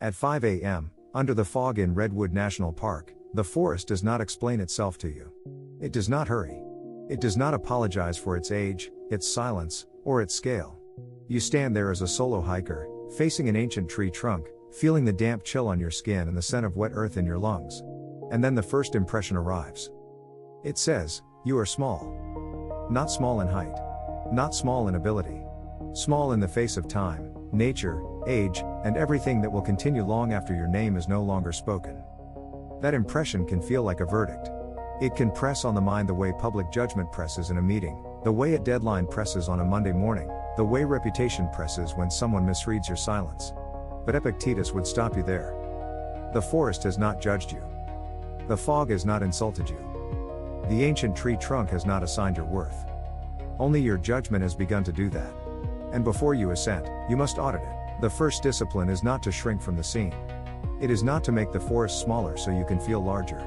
At 5 a.m., under the fog in Redwood National Park, the forest does not explain itself to you. It does not hurry. It does not apologize for its age, its silence, or its scale. You stand there as a solo hiker, facing an ancient tree trunk, feeling the damp chill on your skin and the scent of wet earth in your lungs. And then the first impression arrives. It says, you are small. Not small in height. Not small in ability. Small in the face of time, nature, age, and everything that will continue long after your name is no longer spoken. That impression can feel like a verdict. It can press on the mind the way public judgment presses in a meeting, the way a deadline presses on a Monday morning, the way reputation presses when someone misreads your silence. But Epictetus would stop you there. The forest has not judged you. The fog has not insulted you. The ancient tree trunk has not assigned your worth. Only your judgment has begun to do that. And before you assent, you must audit it. The first discipline is not to shrink from the scene. It is not to make the forest smaller so you can feel larger.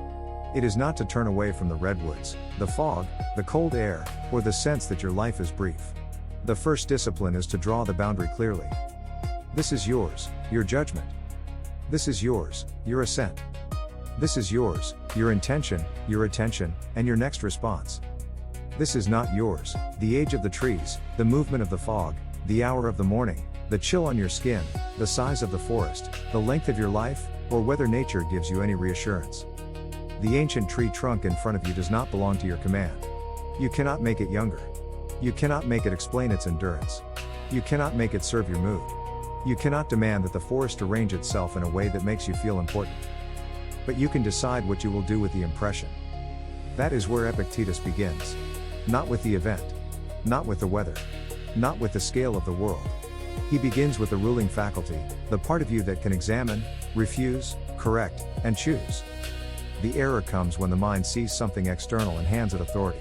It is not to turn away from the redwoods, the fog, the cold air, or the sense that your life is brief. The first discipline is to draw the boundary clearly. This is yours, your judgment. This is yours, your assent. This is yours, your intention, your attention, and your next response. This is not yours, the age of the trees, the movement of the fog, the hour of the morning, the chill on your skin, the size of the forest, the length of your life, or whether nature gives you any reassurance. The ancient tree trunk in front of you does not belong to your command. You cannot make it younger. You cannot make it explain its endurance. You cannot make it serve your mood. You cannot demand that the forest arrange itself in a way that makes you feel important. But you can decide what you will do with the impression. That is where Epictetus begins. Not with the event. Not with the weather. Not with the scale of the world. He begins with the ruling faculty, the part of you that can examine, refuse, correct, and choose. The error comes when the mind sees something external and hands it authority.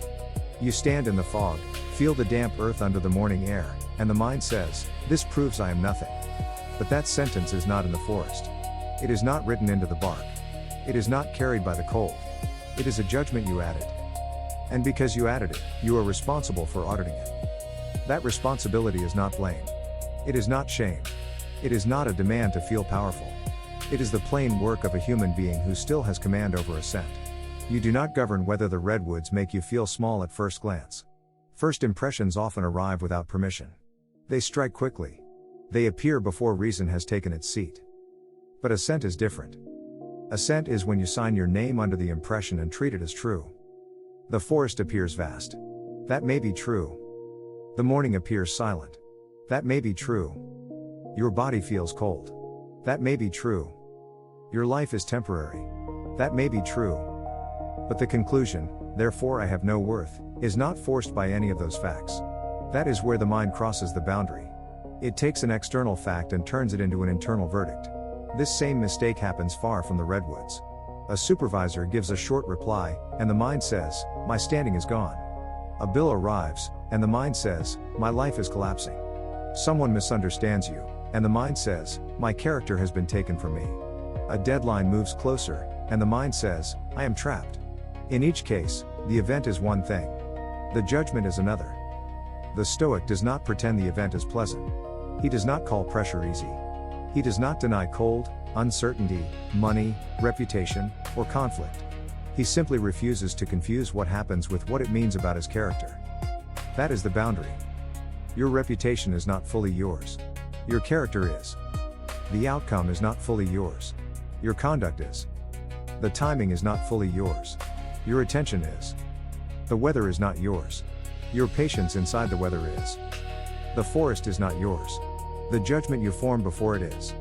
You stand in the fog, feel the damp earth under the morning air, and the mind says, "This proves I am nothing." But that sentence is not in the forest. It is not written into the bark. It is not carried by the cold. It is a judgment you added. And because you added it, you are responsible for auditing it. That responsibility is not blame. It is not shame. It is not a demand to feel powerful. It is the plain work of a human being who still has command over assent. You do not govern whether the redwoods make you feel small at first glance. First impressions often arrive without permission. They strike quickly. They appear before reason has taken its seat. But assent is different. Assent is when you sign your name under the impression and treat it as true. The forest appears vast. That may be true. The morning appears silent. That may be true. Your body feels cold. That may be true. Your life is temporary. That may be true. But the conclusion, "Therefore I have no worth," is not forced by any of those facts. That is where the mind crosses the boundary. It takes an external fact and turns it into an internal verdict. This same mistake happens far from the redwoods. A supervisor gives a short reply, and the mind says, "My standing is gone." A bill arrives, and the mind says, "My life is collapsing." Someone misunderstands you, and the mind says, "My character has been taken from me." A deadline moves closer, and the mind says, "I am trapped." In each case, the event is one thing. The judgment is another. The Stoic does not pretend the event is pleasant. He does not call pressure easy. He does not deny cold, uncertainty, money, reputation, or conflict. He simply refuses to confuse what happens with what it means about his character. That is the boundary. Your reputation is not fully yours. Your character is. The outcome is not fully yours. Your conduct is. The timing is not fully yours. Your attention is. The weather is not yours. Your patience inside the weather is. The forest is not yours. The judgment you form before it is.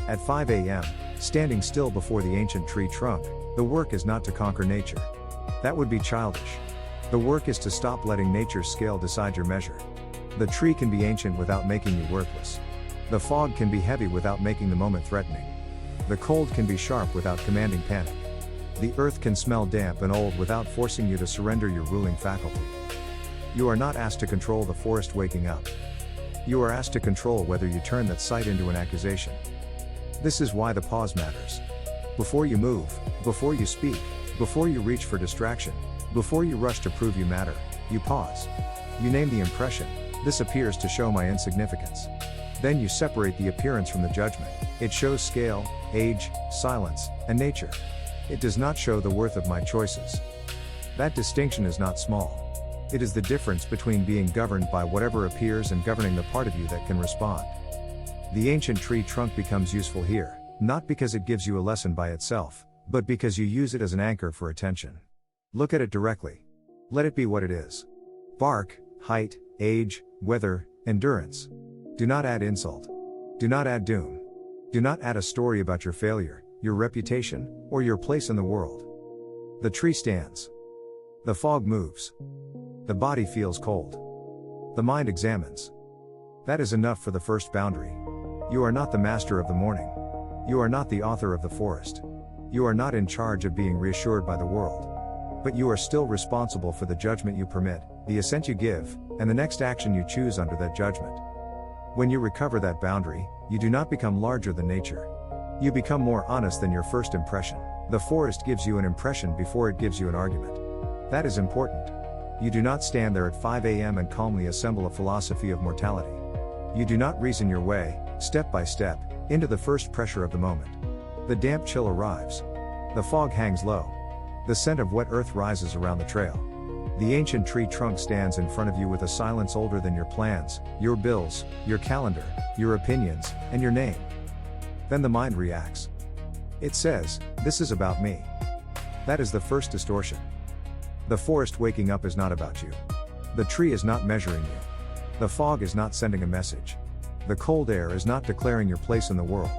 At 5 a.m., standing still before the ancient tree trunk, the work is not to conquer nature. That would be childish. The work is to stop letting nature's scale decide your measure. The tree can be ancient without making you worthless. The fog can be heavy without making the moment threatening. The cold can be sharp without commanding panic. The earth can smell damp and old without forcing you to surrender your ruling faculty. You are not asked to control the forest waking up. You are asked to control whether you turn that sight into an accusation. This is why the pause matters. Before you move, before you speak, before you reach for distraction, before you rush to prove you matter, you pause. You name the impression, "This appears to show my insignificance. Then you separate the appearance from the judgment. It shows scale, age, silence, and nature. It does not show the worth of my choices. That distinction is not small. It is the difference between being governed by whatever appears and governing the part of you that can respond. The ancient tree trunk becomes useful here, not because it gives you a lesson by itself, but because you use it as an anchor for attention. Look at it directly. Let it be what it is. Bark, height, age, weather, endurance. Do not add insult. Do not add doom. Do not add a story about your failure, your reputation, or your place in the world. The tree stands. The fog moves. The body feels cold. The mind examines. That is enough for the first boundary. You are not the master of the morning. You are not the author of the forest. You are not in charge of being reassured by the world. But you are still responsible for the judgment you permit, the assent you give, and the next action you choose under that judgment. When you recover that boundary, you do not become larger than nature. You become more honest than your first impression. The forest gives you an impression before it gives you an argument. That is important. You do not stand there at 5 a.m. and calmly assemble a philosophy of mortality. You do not reason your way, step by step, into the first pressure of the moment. The damp chill arrives. The fog hangs low. The scent of wet earth rises around the trail. The ancient tree trunk stands in front of you with a silence older than your plans, your bills, your calendar, your opinions, and your name. Then the mind reacts. It says, "This is about me." That is the first distortion. The forest waking up is not about you. The tree is not measuring you. The fog is not sending a message. The cold air is not declaring your place in the world.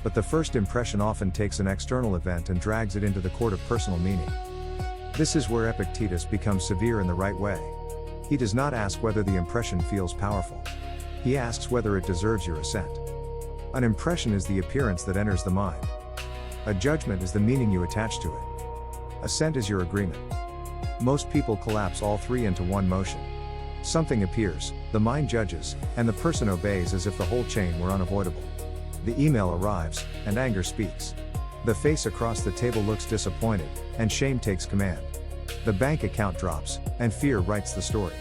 But the first impression often takes an external event and drags it into the court of personal meaning. This is where Epictetus becomes severe in the right way. He does not ask whether the impression feels powerful. He asks whether it deserves your assent. An impression is the appearance that enters the mind. A judgment is the meaning you attach to it. Assent is your agreement. Most people collapse all three into one motion. Something appears, the mind judges, and the person obeys as if the whole chain were unavoidable. The email arrives, and anger speaks. The face across the table looks disappointed, and shame takes command. The bank account drops, and fear writes the story.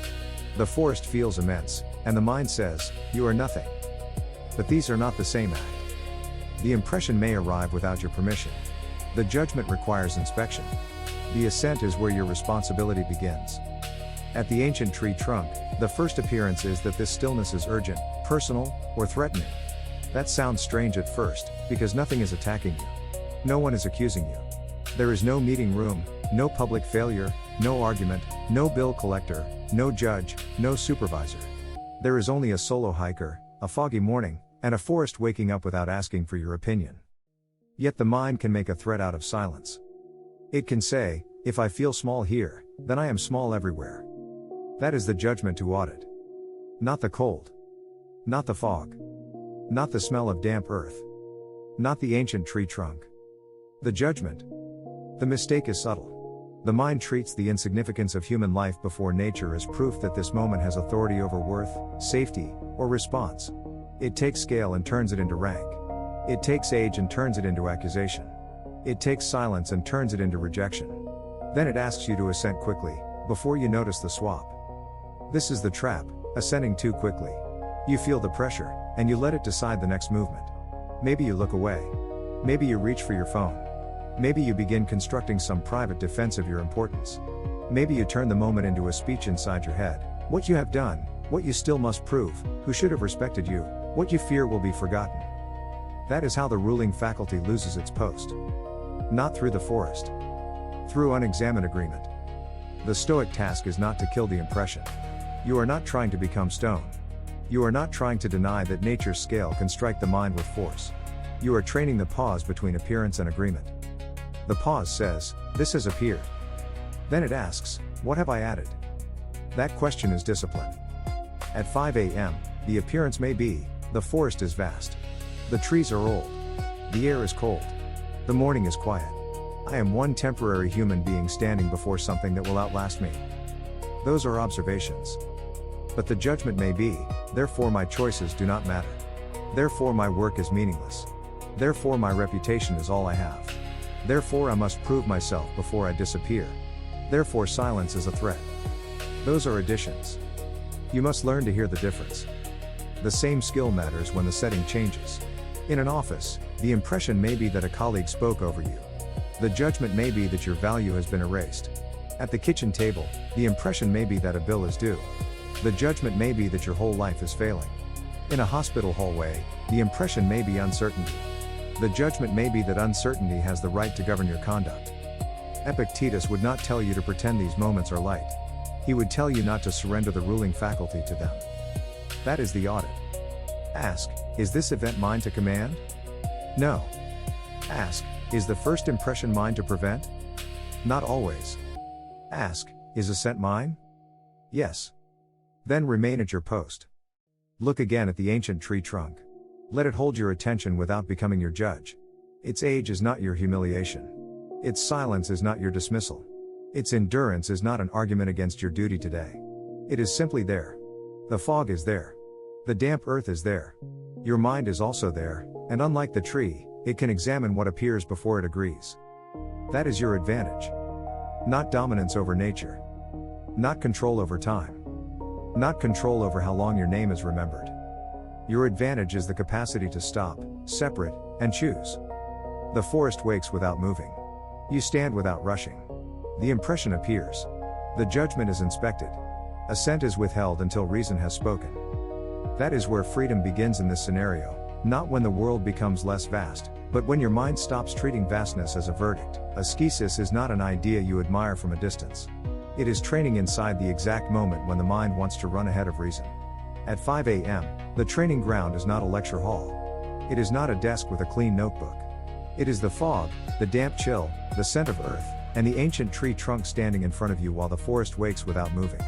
The forest feels immense, and the mind says, "You are nothing." But these are not the same act. The impression may arrive without your permission. The judgment requires inspection. The assent is where your responsibility begins. At the ancient tree trunk, the first appearance is that this stillness is urgent, personal, or threatening. That sounds strange at first, because nothing is attacking you. No one is accusing you. There is no meeting room, no public failure, no argument, no bill collector, no judge, no supervisor. There is only a solo hiker, a foggy morning, and a forest waking up without asking for your opinion. Yet the mind can make a threat out of silence. It can say, "If I feel small here, then I am small everywhere." That is the judgment to audit. Not the cold. Not the fog. Not the smell of damp earth. Not the ancient tree trunk. The judgment. The mistake is subtle. The mind treats the insignificance of human life before nature as proof that this moment has authority over worth, safety, or response. It takes scale and turns it into rank. It takes age and turns it into accusation. It takes silence and turns it into rejection. Then it asks you to assent quickly, before you notice the swap. This is the trap, assenting too quickly. You feel the pressure, and you let it decide the next movement. Maybe you look away. Maybe you reach for your phone. Maybe you begin constructing some private defense of your importance. Maybe you turn the moment into a speech inside your head. What you have done, what you still must prove, who should have respected you, what you fear will be forgotten. That is how the ruling faculty loses its post. Not through the forest. Through unexamined agreement. The Stoic task is not to kill the impression. You are not trying to become stone. You are not trying to deny that nature's scale can strike the mind with force. You are training the pause between appearance and agreement. The pause says, "This has appeared." Then it asks, "What have I added?" That question is discipline. At 5 a.m., the appearance may be, "The forest is vast. The trees are old. The air is cold. The morning is quiet. I am one temporary human being standing before something that will outlast me." Those are observations. But the judgment may be, "Therefore my choices do not matter. Therefore my work is meaningless. Therefore my reputation is all I have. Therefore I must prove myself before I disappear. Therefore silence is a threat." Those are additions. You must learn to hear the difference. The same skill matters when the setting changes. In an office, the impression may be that a colleague spoke over you. The judgment may be that your value has been erased. At the kitchen table, the impression may be that a bill is due. The judgment may be that your whole life is failing. In a hospital hallway, the impression may be uncertainty. The judgment may be that uncertainty has the right to govern your conduct. Epictetus would not tell you to pretend these moments are light. He would tell you not to surrender the ruling faculty to them. That is the audit. Ask, is this event mine to command? No. Ask, is the first impression mine to prevent? Not always. Ask, is assent mine? Yes. Then remain at your post. Look again at the ancient tree trunk. Let it hold your attention without becoming your judge. Its age is not your humiliation. Its silence is not your dismissal. Its endurance is not an argument against your duty today. It is simply there. The fog is there. The damp earth is there. Your mind is also there, and unlike the tree, it can examine what appears before it agrees. That is your advantage. Not dominance over nature. Not control over time. Not control over how long your name is remembered. Your advantage is the capacity to stop, separate, and choose. The forest wakes without moving. You stand without rushing. The impression appears. The judgment is inspected. Assent is withheld until reason has spoken. That is where freedom begins in this scenario, not when the world becomes less vast, but when your mind stops treating vastness as a verdict. Ascesis is not an idea you admire from a distance. It is training inside the exact moment when the mind wants to run ahead of reason. At 5 a.m., the training ground is not a lecture hall. It is not a desk with a clean notebook. It is the fog, the damp chill, the scent of earth, and the ancient tree trunk standing in front of you while the forest wakes without moving.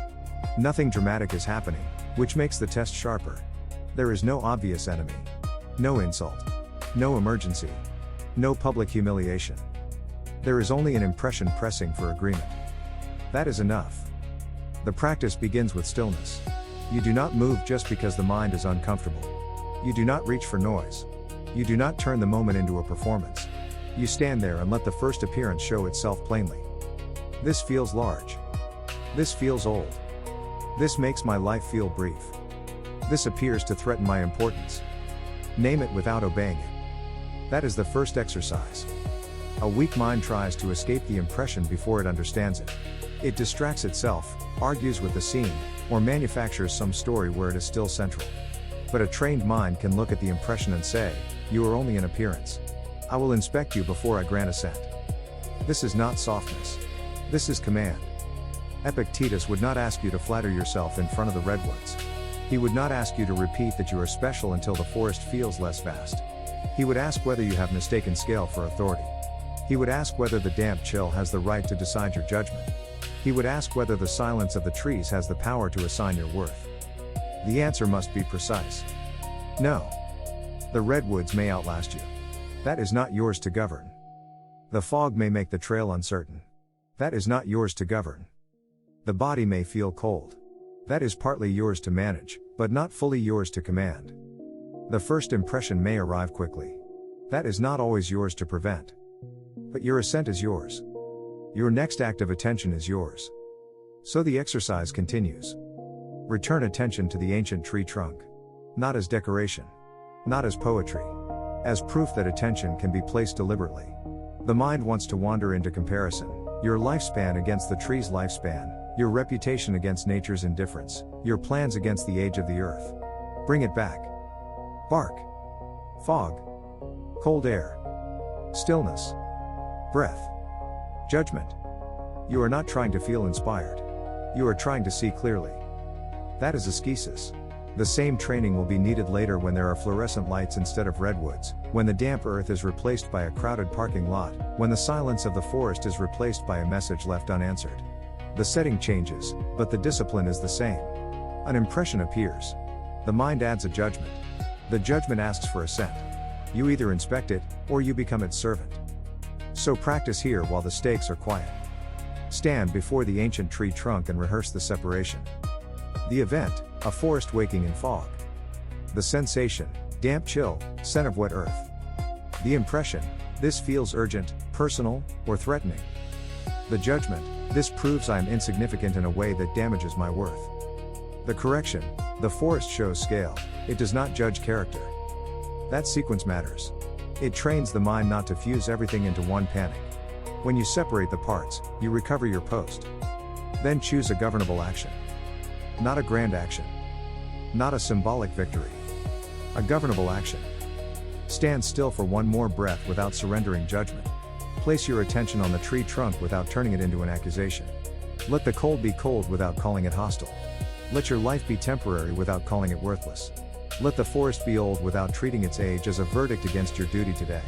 Nothing dramatic is happening, which makes the test sharper. There is no obvious enemy. No insult. No emergency. No public humiliation. There is only an impression pressing for agreement. That is enough. The practice begins with stillness. You do not move just because the mind is uncomfortable. You do not reach for noise. You do not turn the moment into a performance. You stand there and let the first appearance show itself plainly. This feels large. This feels old. This makes my life feel brief. This appears to threaten my importance. Name it without obeying it. That is the first exercise. A weak mind tries to escape the impression before it understands it. It distracts itself, argues with the scene, or manufactures some story where it is still central. But a trained mind can look at the impression and say, you are only an appearance. I will inspect you before I grant assent. This is not softness. This is command. Epictetus would not ask you to flatter yourself in front of the redwoods. He would not ask you to repeat that you are special until the forest feels less vast. He would ask whether you have mistaken scale for authority. He would ask whether the damp chill has the right to decide your judgment. He would ask whether the silence of the trees has the power to assign your worth. The answer must be precise. No. The redwoods may outlast you. That is not yours to govern. The fog may make the trail uncertain. That is not yours to govern. The body may feel cold. That is partly yours to manage, but not fully yours to command. The first impression may arrive quickly. That is not always yours to prevent. But your assent is yours. Your next act of attention is yours. So the exercise continues. Return attention to the ancient tree trunk. Not as decoration. Not as poetry. As proof that attention can be placed deliberately. The mind wants to wander into comparison. Your lifespan against the tree's lifespan. Your reputation against nature's indifference. Your plans against the age of the earth. Bring it back. Bark. Fog. Cold air. Stillness. Breath. Judgment. You are not trying to feel inspired. You are trying to see clearly. That is ascesis. The same training will be needed later when there are fluorescent lights instead of redwoods, when the damp earth is replaced by a crowded parking lot, when the silence of the forest is replaced by a message left unanswered. The setting changes, but the discipline is the same. An impression appears. The mind adds a judgment. The judgment asks for assent. You either inspect it, or you become its servant. So practice here while the stakes are quiet. Stand before the ancient tree trunk and rehearse the separation. The event, a forest waking in fog. The sensation, damp chill, scent of wet earth. The impression, this feels urgent, personal, or threatening. The judgment, this proves I am insignificant in a way that damages my worth. The correction, The forest shows scale, it does not judge character. That sequence matters. It trains the mind not to fuse everything into one panic. When you separate the parts, you recover your post. Then choose a governable action. Not a grand action. Not a symbolic victory. A governable action. Stand still for one more breath without surrendering judgment. Place your attention on the tree trunk without turning it into an accusation. Let the cold be cold without calling it hostile. Let your life be temporary without calling it worthless. Let the forest be old without treating its age as a verdict against your duty today.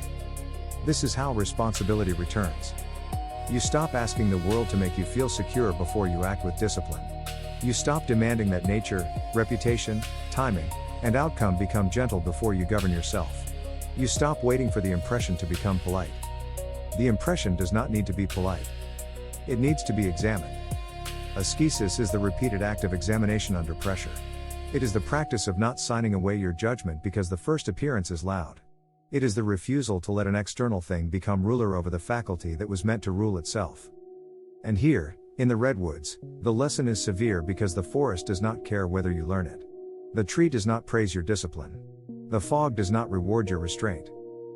This is how responsibility returns. You stop asking the world to make you feel secure before you act with discipline. You stop demanding that nature, reputation, timing, and outcome become gentle before you govern yourself. You stop waiting for the impression to become polite. The impression does not need to be polite. It needs to be examined. Ascesis is the repeated act of examination under pressure. It is the practice of not signing away your judgment because the first appearance is loud. It is the refusal to let an external thing become ruler over the faculty that was meant to rule itself. And here, in the Redwoods, the lesson is severe because the forest does not care whether you learn it. The tree does not praise your discipline. The fog does not reward your restraint.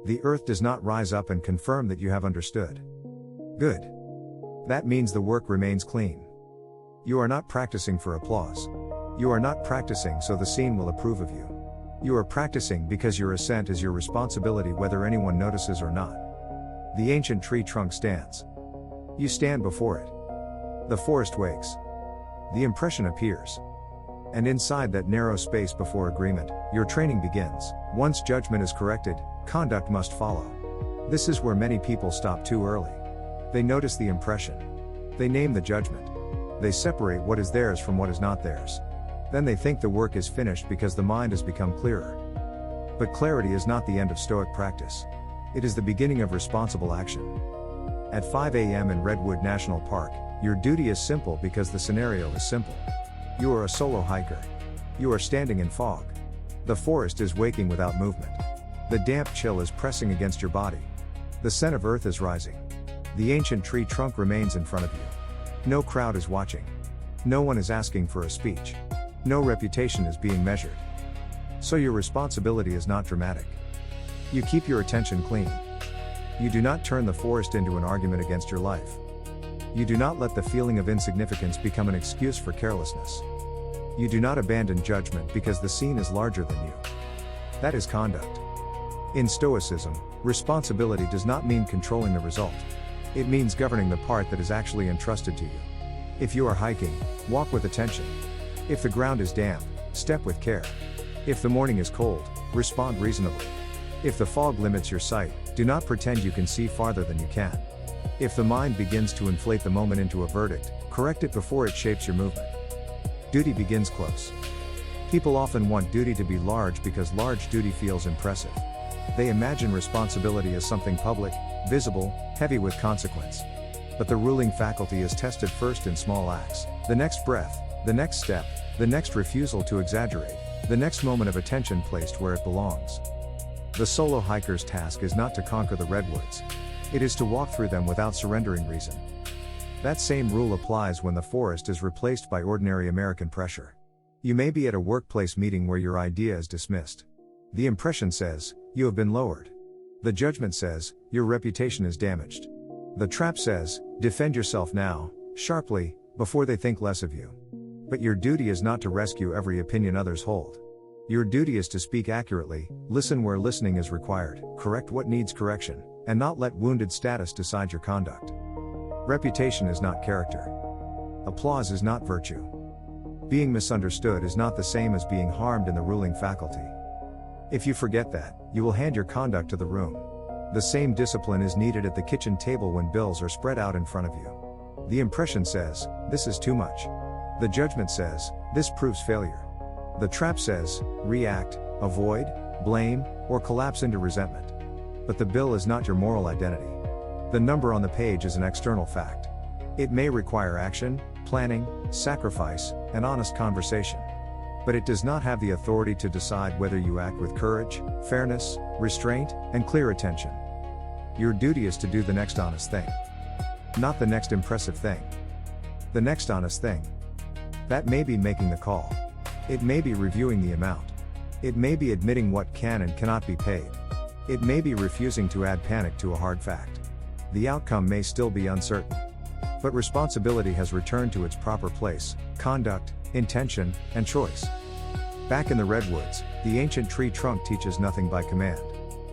The earth does not rise up and confirm that you have understood. Good. That means the work remains clean. You are not practicing for applause. You are not practicing so the scene will approve of you. You are practicing because your assent is your responsibility whether anyone notices or not. The ancient tree trunk stands. You stand before it. The forest wakes. The impression appears. And inside that narrow space before agreement, your training begins. Once judgment is corrected, conduct must follow. This is where many people stop too early. They notice the impression. They name the judgment. They separate what is theirs from what is not theirs. Then they think the work is finished because the mind has become clearer. But clarity is not the end of Stoic practice. It is the beginning of responsible action. At 5 a.m. in Redwood National Park, your duty is simple because the scenario is simple. You are a solo hiker. You are standing in fog. The forest is waking without movement. The damp chill is pressing against your body. The scent of earth is rising. The ancient tree trunk remains in front of you. No crowd is watching. No one is asking for a speech. No reputation is being measured. So your responsibility is not dramatic. You keep your attention clean. You do not turn the forest into an argument against your life. You do not let the feeling of insignificance become an excuse for carelessness. You do not abandon judgment because the scene is larger than you. That is conduct. In Stoicism, responsibility does not mean controlling the result. It means governing the part that is actually entrusted to you. If you are hiking, walk with attention. If the ground is damp, step with care. If the morning is cold, respond reasonably. If the fog limits your sight, do not pretend you can see farther than you can. If the mind begins to inflate the moment into a verdict, correct it before it shapes your movement. Duty begins close. People often want duty to be large because large duty feels impressive. They imagine responsibility as something public, visible, heavy with consequence. But the ruling faculty is tested first in small acts. The next breath, the next step, the next refusal to exaggerate, the next moment of attention placed where it belongs. The solo hiker's task is not to conquer the redwoods. It is to walk through them without surrendering reason. That same rule applies when the forest is replaced by ordinary American pressure. You may be at a workplace meeting where your idea is dismissed. The impression says, you have been lowered. The judgment says, your reputation is damaged. The trap says, defend yourself now, sharply, before they think less of you. But your duty is not to rescue every opinion others hold. Your duty is to speak accurately, listen where listening is required, correct what needs correction, and not let wounded status decide your conduct. Reputation is not character. Applause is not virtue. Being misunderstood is not the same as being harmed in the ruling faculty. If you forget that, you will hand your conduct to the room. The same discipline is needed at the kitchen table when bills are spread out in front of you. The impression says, this is too much. The judgment says, this proves failure. The trap says, react, avoid, blame, or collapse into resentment. But the bill is not your moral identity. The number on the page is an external fact. It may require action, planning, sacrifice, and honest conversation. But it does not have the authority to decide whether you act with courage, fairness, restraint, and clear attention. Your duty is to do the next honest thing. Not the next impressive thing. The next honest thing. That may be making the call. It may be reviewing the amount. It may be admitting what can and cannot be paid. It may be refusing to add panic to a hard fact. The outcome may still be uncertain. But responsibility has returned to its proper place: conduct, intention, and choice. Back in the Redwoods, the ancient tree trunk teaches nothing by command.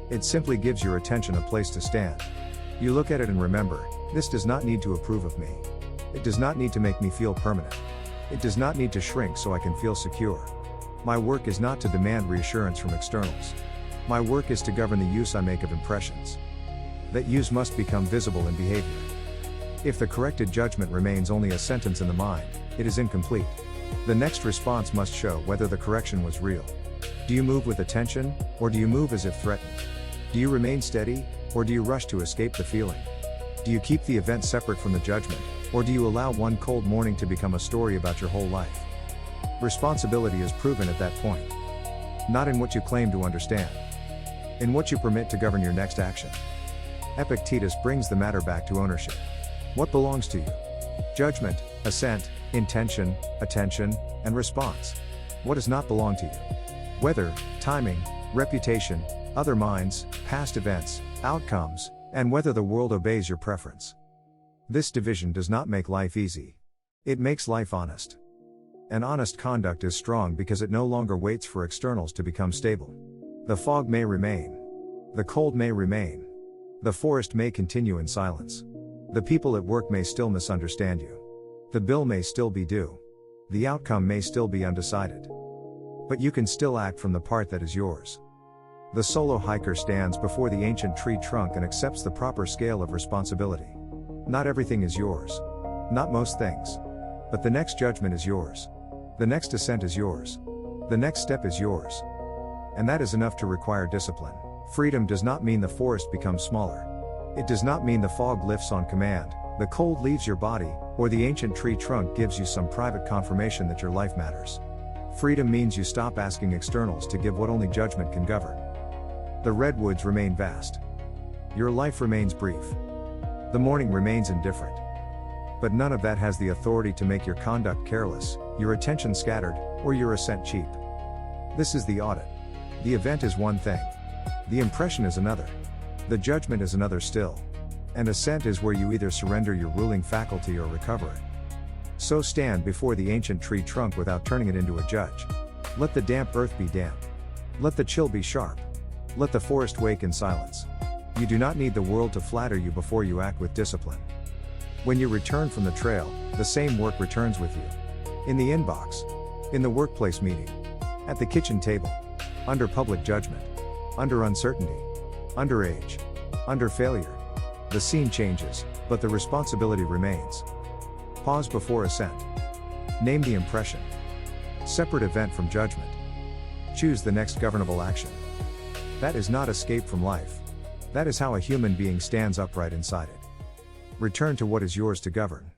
It simply gives your attention a place to stand. You look at it and remember, this does not need to approve of me. It does not need to make me feel permanent. It does not need to shrink so I can feel secure. My work is not to demand reassurance from externals. My work is to govern the use I make of impressions. That use must become visible in behavior. If the corrected judgment remains only a sentence in the mind, it is incomplete. The next response must show whether the correction was real. Do you move with attention, or do you move as if threatened? Do you remain steady, or do you rush to escape the feeling? Do you keep the event separate from the judgment, or do you allow one cold morning to become a story about your whole life? Responsibility is proven at that point. Not in what you claim to understand. In what you permit to govern your next action. Epictetus brings the matter back to ownership. What belongs to you? Judgment, assent, intention, attention, and response. What does not belong to you? Weather, timing, reputation, other minds, past events, outcomes, and whether the world obeys your preference. This division does not make life easy. It makes life honest. And honest conduct is strong because it no longer waits for externals to become stable. The fog may remain. The cold may remain. The forest may continue in silence. The people at work may still misunderstand you. The bill may still be due. The outcome may still be undecided. But you can still act from the part that is yours. The solo hiker stands before the ancient tree trunk and accepts the proper scale of responsibility. Not everything is yours. Not most things. But the next judgment is yours. The next assent is yours. The next step is yours. And that is enough to require discipline. Freedom does not mean the forest becomes smaller. It does not mean the fog lifts on command, the cold leaves your body, or the ancient tree trunk gives you some private confirmation that your life matters. Freedom means you stop asking externals to give what only judgment can govern. The redwoods remain vast. Your life remains brief. The morning remains indifferent. But none of that has the authority to make your conduct careless, your attention scattered, or your assent cheap. This is the audit. The event is one thing. The impression is another. The judgment is another still. And assent is where you either surrender your ruling faculty or recover it. So stand before the ancient tree trunk without turning it into a judge. Let the damp earth be damp. Let the chill be sharp. Let the forest wake in silence. You do not need the world to flatter you before you act with discipline. When you return from the trail, the same work returns with you. In the inbox. In the workplace meeting. At the kitchen table. Under public judgment. Under uncertainty. Under age. Under failure. The scene changes, but the responsibility remains. Pause before assent. Name the impression. Separate event from judgment. Choose the next governable action. That is not escape from life. That is how a human being stands upright inside it. Return to what is yours to govern.